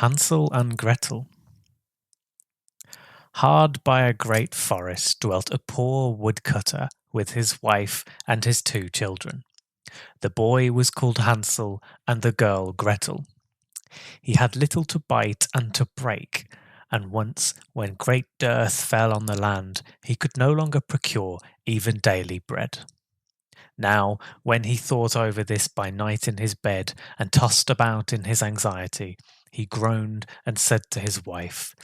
Hansel and Gretel. Hard by a great forest dwelt a poor woodcutter with his wife and his 2 children. The boy was called Hansel and the girl Gretel. He had little to bite and to break, and once, when great dearth fell on the land, he could no longer procure even daily bread. Now, when he thought over this by night in his bed and tossed about in his anxiety, he groaned and said to his wife,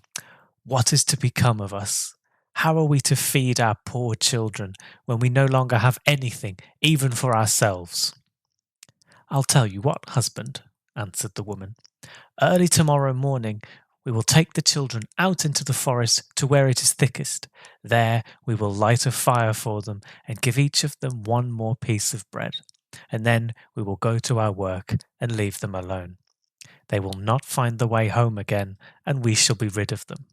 "What is to become of us? How are we to feed our poor children when we no longer have anything, even for ourselves?" "I'll tell you what, husband," answered the woman. "Early tomorrow morning we will take the children out into the forest to where it is thickest. There we will light a fire for them and give each of them one more piece of bread. And then we will go to our work and leave them alone. They will not find the way home again, and we shall be rid of them."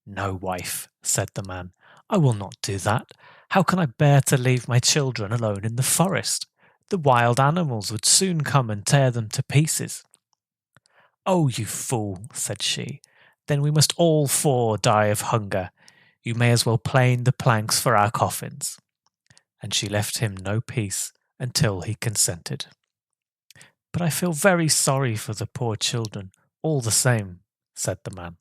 "No, wife," said the man, "I will not do that. How can I bear to leave my children alone in the forest? The wild animals would soon come and tear them to pieces." "Oh, you fool," said she, "then we must all 4 die of hunger. You may as well plane the planks for our coffins." And she left him no peace until he consented. "But I feel very sorry for the poor children, all the same," said the man.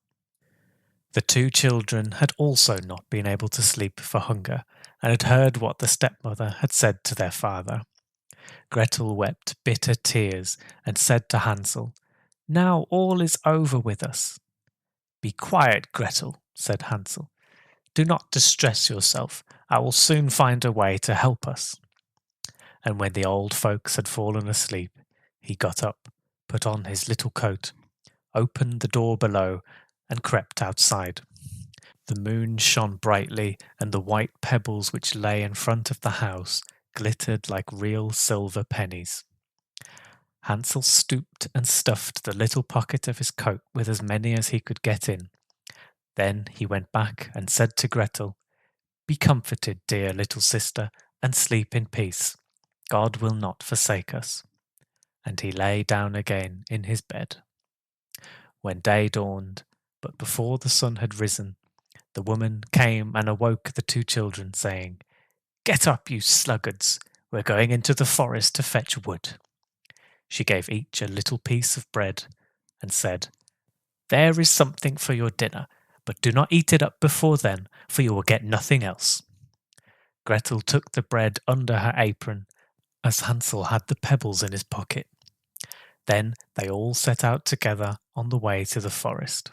The 2 children had also not been able to sleep for hunger, and had heard what the stepmother had said to their father. Gretel wept bitter tears and said to Hansel, "Now all is over with us." "Be quiet, Gretel," said Hansel. "Do not distress yourself. I will soon find a way to help us." And when the old folks had fallen asleep, he got up, put on his little coat, opened the door below, and crept outside. The moon shone brightly, and the white pebbles which lay in front of the house glittered like real silver pennies. Hansel stooped and stuffed the little pocket of his coat with as many as he could get in. Then he went back and said to Gretel, "Be comforted, dear little sister, and sleep in peace. God will not forsake us." And he lay down again in his bed. When day dawned, but before the sun had risen, the woman came and awoke the 2 children, saying, "Get up, you sluggards, we're going into the forest to fetch wood." She gave each a little piece of bread and said, "There is something for your dinner, but do not eat it up before then, for you will get nothing else." Gretel took the bread under her apron, as Hansel had the pebbles in his pocket. Then they all set out together on the way to the forest.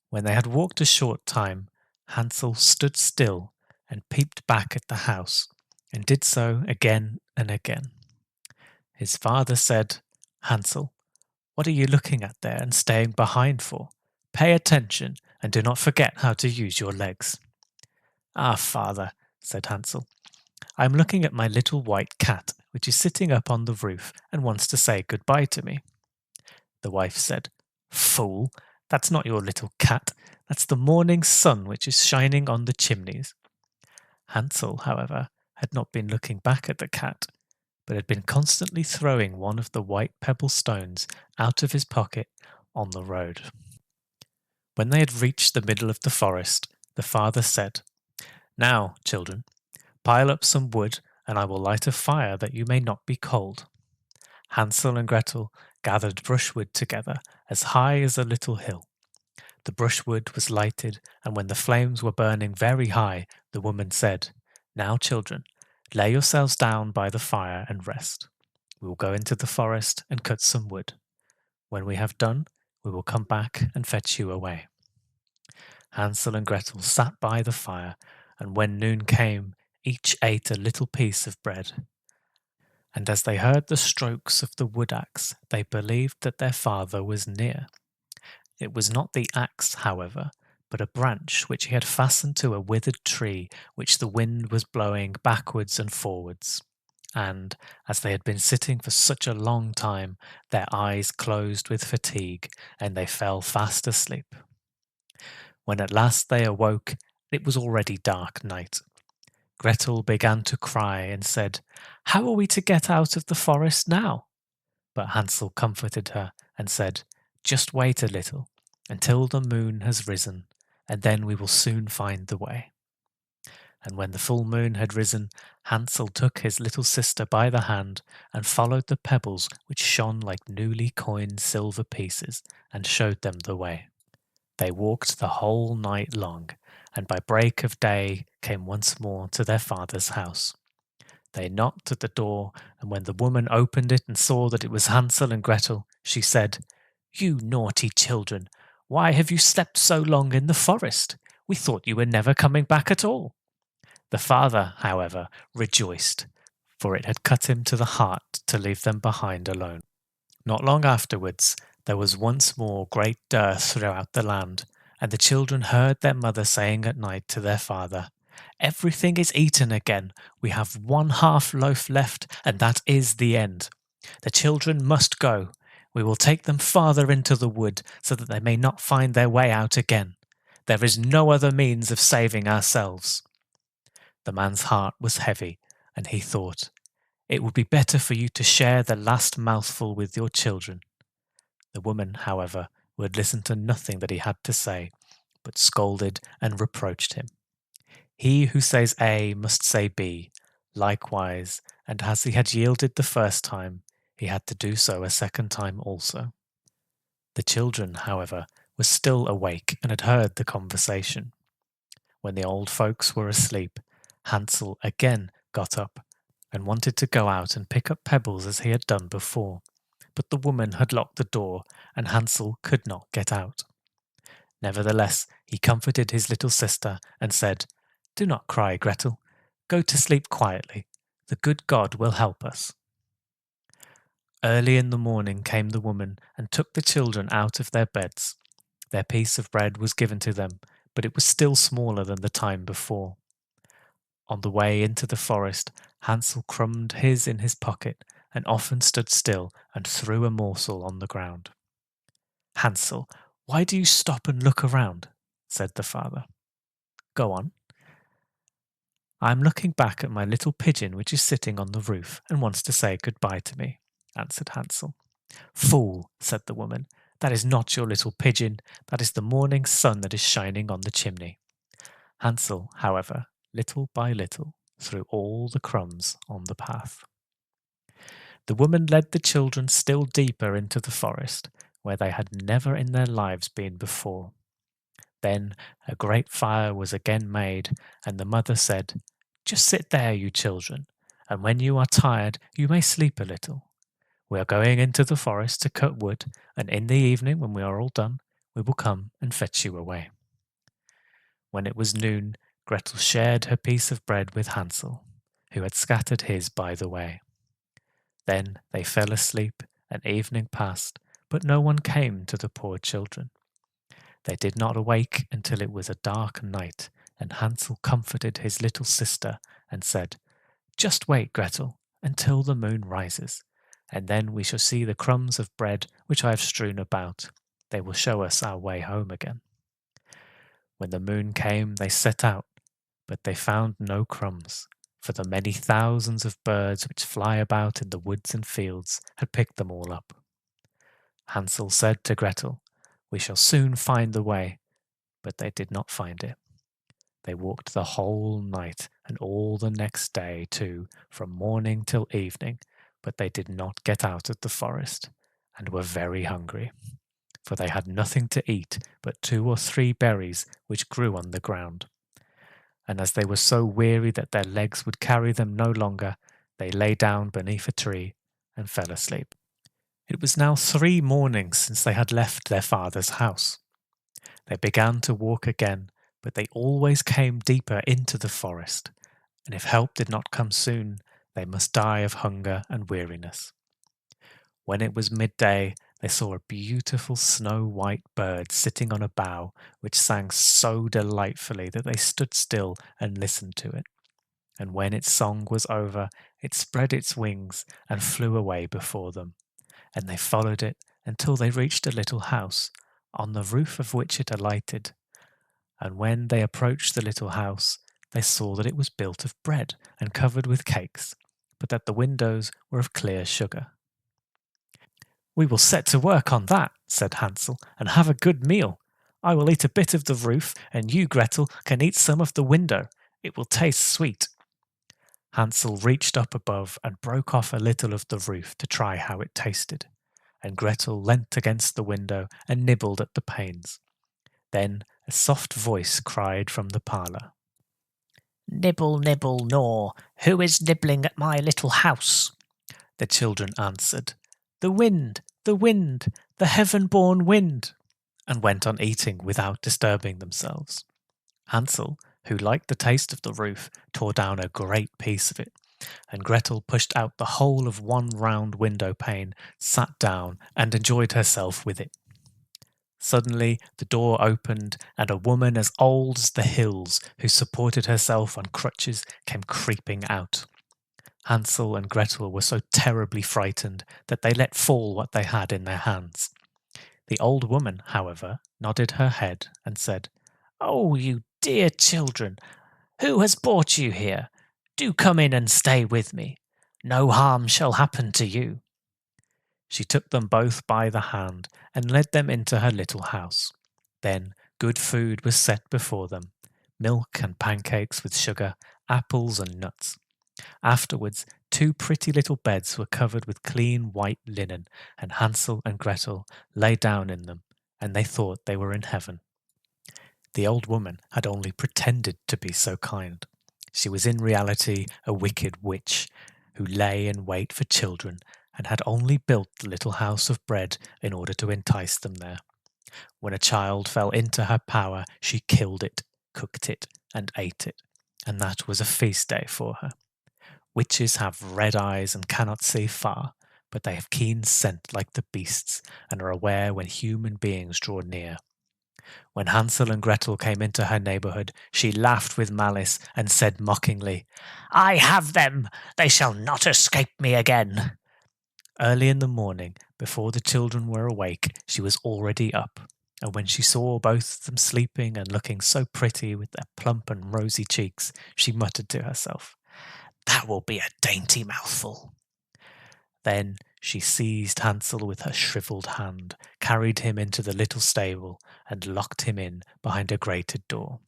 When they had walked a short time, Hansel stood still and peeped back at the house, and did so again and again. His father said, "Hansel, what are you looking at there and staying behind for? Pay attention and do not forget how to use your legs." "Ah, father," said Hansel, "I am looking at my little white cat, which is sitting up on the roof and wants to say goodbye to me." The wife said, "Fool, that's not your little cat. That's the morning sun which is shining on the chimneys." Hansel, however, had not been looking back at the cat, but had been constantly throwing one of the white pebble stones out of his pocket on the road. When they had reached the middle of the forest, the father said, "Now, children, pile up some wood, and I will light a fire that you may not be cold." Hansel and Gretel gathered brushwood together as high as a little hill. The brushwood was lighted, and when the flames were burning very high, the woman said, "Now, children, lay yourselves down by the fire and rest. We will go into the forest and cut some wood. When we have done, we will come back and fetch you away." Hansel and Gretel sat by the fire, and when noon came, each ate a little piece of bread. And as they heard the strokes of the wood axe, they believed that their father was near. It was not the axe, however, but a branch which he had fastened to a withered tree which the wind was blowing backwards and forwards. And, as they had been sitting for such a long time, their eyes closed with fatigue, and they fell fast asleep. When at last they awoke, it was already dark night. Gretel began to cry and said, "How are we to get out of the forest now?" But Hansel comforted her and said, Just wait a little until the moon has risen, and then we will soon find the way." And when the full moon had risen, Hansel took his little sister by the hand and followed the pebbles which shone like newly coined silver pieces, and showed them the way. They walked the whole night long, and by break of day came once more to their father's house. They knocked at the door, and when the woman opened it and saw that it was Hansel and Gretel, she said, "You naughty children, why have you slept so long in the forest? We thought you were never coming back at all." The father, however, rejoiced, for it had cut him to the heart to leave them behind alone. Not long afterwards, there was once more great dearth throughout the land, and the children heard their mother saying at night to their father, "Everything is eaten again. We have 1/2 loaf left, and that is the end. The children must go. We will take them farther into the wood, so that they may not find their way out again. There is no other means of saving ourselves." The man's heart was heavy, and he thought, "It would be better for you to share the last mouthful with your children." The woman, however, would listen to nothing that he had to say, but scolded and reproached him. He who says A must say B, likewise, and as he had yielded the first time, he had to do so a second time also. The children, however, were still awake and had heard the conversation. When the old folks were asleep, Hansel again got up and wanted to go out and pick up pebbles as he had done before, but the woman had locked the door, and Hansel could not get out. Nevertheless, he comforted his little sister and said, "Do not cry, Gretel. Go to sleep quietly. The good God will help us." Early in the morning came the woman and took the children out of their beds. Their piece of bread was given to them, but it was still smaller than the time before. On the way into the forest, Hansel crumbed his in his pocket and often stood still and threw a morsel on the ground. "Hansel, why do you stop and look around?" said the father. "Go on." "I am looking back at my little pigeon which is sitting on the roof and wants to say good-bye to me," answered Hansel. "Fool," said the woman, "that is not your little pigeon, that is the morning sun that is shining on the chimney." Hansel, however, little by little, threw all the crumbs on the path. The woman led the children still deeper into the forest, where they had never in their lives been before. Then a great fire was again made, and the mother said, "Just sit there, you children, and when you are tired, you may sleep a little. We are going into the forest to cut wood, and in the evening, when we are all done, we will come and fetch you away." When it was noon, Gretel shared her piece of bread with Hansel, who had scattered his by the way. Then they fell asleep, and evening passed, but no one came to the poor children. They did not awake until it was a dark night, and Hansel comforted his little sister and said, "Just wait, Gretel, until the moon rises, and then we shall see the crumbs of bread which I have strewn about. They will show us our way home again." When the moon came, they set out, but they found no crumbs, for the many thousands of birds which fly about in the woods and fields had picked them all up. Hansel said to Gretel, "We shall soon find the way," but they did not find it. They walked the whole night and all the next day too, from morning till evening, but they did not get out of the forest, and were very hungry, for they had nothing to eat but 2 or 3 berries which grew on the ground. And as they were so weary that their legs would carry them no longer, they lay down beneath a tree and fell asleep. It was now 3 mornings since they had left their father's house. They began to walk again, but they always came deeper into the forest, and if help did not come soon, they must die of hunger and weariness. When it was midday, they saw a beautiful snow-white bird sitting on a bough, which sang so delightfully that they stood still and listened to it. And when its song was over, it spread its wings and flew away before them, and they followed it until they reached a little house, on the roof of which it alighted. And when they approached the little house, they saw that it was built of bread and covered with cakes, but that the windows were of clear sugar. "We will set to work on that," said Hansel, "and have a good meal. I will eat a bit of the roof, and you, Gretel, can eat some of the window. It will taste sweet." Hansel reached up above and broke off a little of the roof to try how it tasted, and Gretel leant against the window and nibbled at the panes. Then a soft voice cried from the parlour, "Nibble, nibble, gnaw, who is nibbling at my little house?" The children answered, "The wind, the wind, the heaven-born wind," and went on eating without disturbing themselves. Hansel, who liked the taste of the roof, tore down a great piece of it, and Gretel pushed out the whole of one round window pane, sat down, and enjoyed herself with it. Suddenly the door opened, and a woman as old as the hills, who supported herself on crutches, came creeping out. Hansel and Gretel were so terribly frightened that they let fall what they had in their hands. The old woman, however, nodded her head and said, "Oh, you dear children, who has brought you here? Do come in and stay with me. No harm shall happen to you." She took them both by the hand and led them into her little house. Then good food was set before them, milk and pancakes with sugar, apples and nuts. Afterwards, 2 pretty little beds were covered with clean white linen, and Hansel and Gretel lay down in them, and they thought they were in heaven. The old woman had only pretended to be so kind. She was in reality a wicked witch, who lay in wait for children, and had only built the little house of bread in order to entice them there. When a child fell into her power, she killed it, cooked it, and ate it, and that was a feast day for her. Witches have red eyes and cannot see far, but they have keen scent like the beasts, and are aware when human beings draw near. When Hansel and Gretel came into her neighborhood, she laughed with malice and said mockingly, "I have them! They shall not escape me again." Early in the morning, before the children were awake, she was already up, and when she saw both of them sleeping and looking so pretty with their plump and rosy cheeks, she muttered to herself, "That will be a dainty mouthful." Then she seized Hansel with her shriveled hand, carried him into the little stable, and locked him in behind a grated door.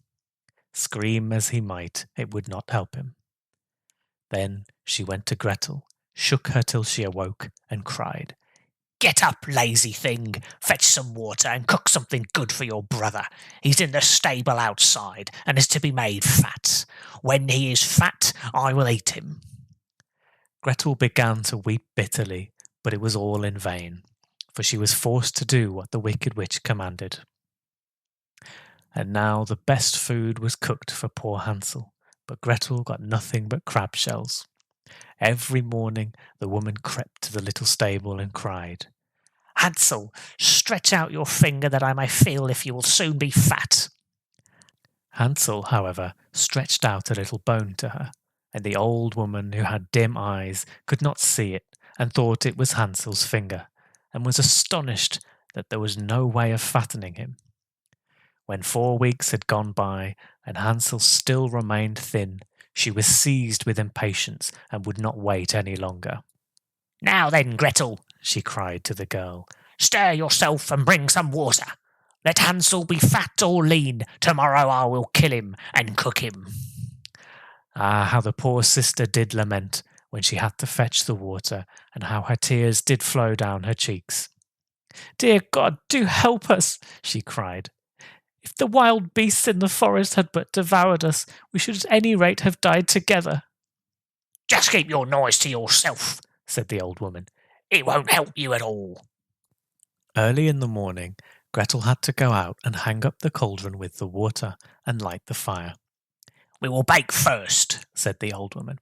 Scream as he might, it would not help him. Then she went to Gretel, shook her till she awoke, and cried, "Get up, lazy thing! Fetch some water and cook something good for your brother. He's in the stable outside and is to be made fat. When he is fat, I will eat him." Gretel began to weep bitterly, but it was all in vain, for she was forced to do what the wicked witch commanded. And now the best food was cooked for poor Hansel, but Gretel got nothing but crab shells. Every morning the woman crept to the little stable and cried, "Hansel, stretch out your finger that I may feel if you will soon be fat." Hansel, however, stretched out a little bone to her, and the old woman, who had dim eyes, could not see it, and thought it was Hansel's finger, and was astonished that there was no way of fattening him. When 4 weeks had gone by, and Hansel still remained thin, she was seized with impatience, and would not wait any longer. "Now then, Gretel," she cried to the girl, "stir yourself and bring some water. Let Hansel be fat or lean, tomorrow I will kill him and cook him." Ah, how the poor sister did lament when she had to fetch the water, and how her tears did flow down her cheeks. "Dear God, do help us," she cried. "If the wild beasts in the forest had but devoured us, we should at any rate have died together." "Just keep your noise to yourself," said the old woman. "It won't help you at all." Early in the morning, Gretel had to go out and hang up the cauldron with the water and light the fire. "We will bake first," said the old woman.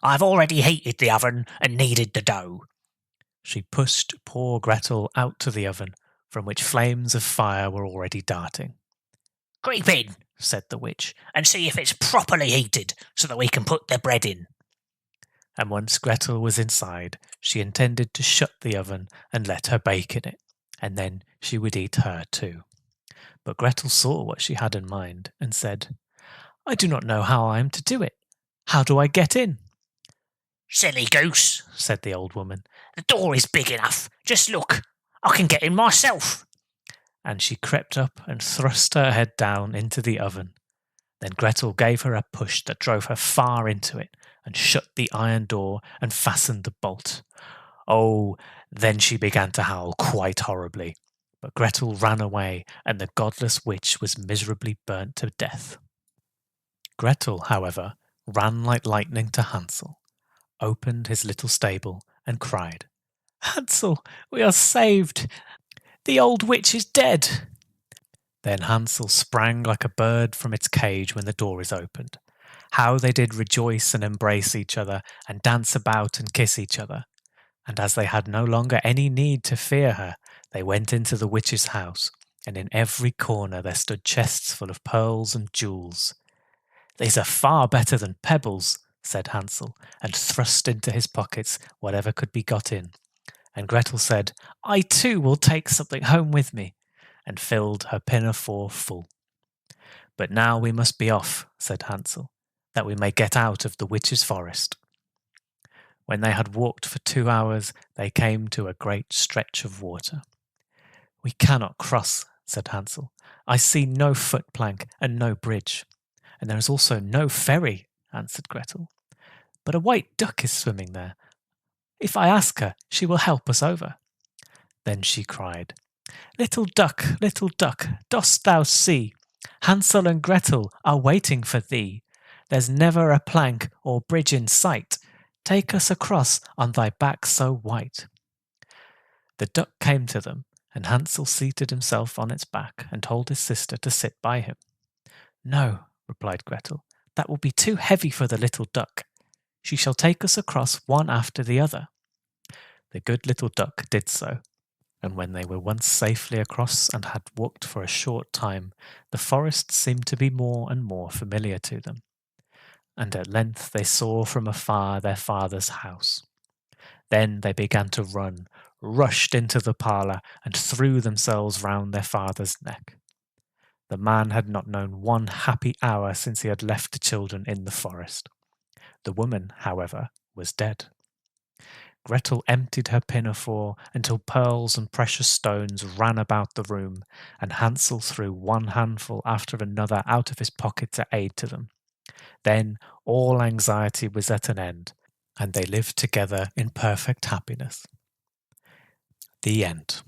"I have already heated the oven and kneaded the dough." She pushed poor Gretel out to the oven, from which flames of fire were already darting. "Creep in," said the witch, "and see if it's properly heated, so that we can put the bread in." And once Gretel was inside, she intended to shut the oven and let her bake in it, and then she would eat her too. But Gretel saw what she had in mind, and said, "I do not know how I am to do it. How do I get in?" "Silly goose," said the old woman. The door is big enough. Just look. I can get in myself. And she crept up and thrust her head down into the oven. Then Gretel gave her a push that drove her far into it and shut the iron door and fastened the bolt. Oh, then she began to howl quite horribly. But Gretel ran away, and the godless witch was miserably burnt to death. Gretel, however, ran like lightning to Hansel, opened his little stable, and cried, "Hansel, we are saved! The old witch is dead!" Then Hansel sprang like a bird from its cage when the door is opened. How they did rejoice and embrace each other, and dance about and kiss each other. And as they had no longer any need to fear her, they went into the witch's house, and in every corner there stood chests full of pearls and jewels. "These are far better than pebbles," said Hansel, and thrust into his pockets whatever could be got in. And Gretel said, "I too will take something home with me," and filled her pinafore full. "But now we must be off," said Hansel, "that we may get out of the witch's forest." When they had walked for 2 hours, they came to a great stretch of water. "We cannot cross," said Hansel. "I see no foot plank and no bridge. And there is also no ferry," answered Gretel. "But a white duck is swimming there. If I ask her, she will help us over." Then she cried, little duck, dost thou see? Hansel and Gretel are waiting for thee. There's never a plank or bridge in sight. Take us across on thy back so white." The duck came to them, and Hansel seated himself on its back and told his sister to sit by him. "No," replied Gretel, "that will be too heavy for the little duck. She shall take us across one after the other." The good little duck did so, and when they were once safely across and had walked for a short time, the forest seemed to be more and more familiar to them. And at length they saw from afar their father's house. Then they began to run, rushed into the parlour, and threw themselves round their father's neck. The man had not known one happy hour since he had left the children in the forest. The woman, however, was dead. Gretel emptied her pinafore until pearls and precious stones ran about the room, and Hansel threw one handful after another out of his pocket to aid to them. Then all anxiety was at an end, and they lived together in perfect happiness. The end.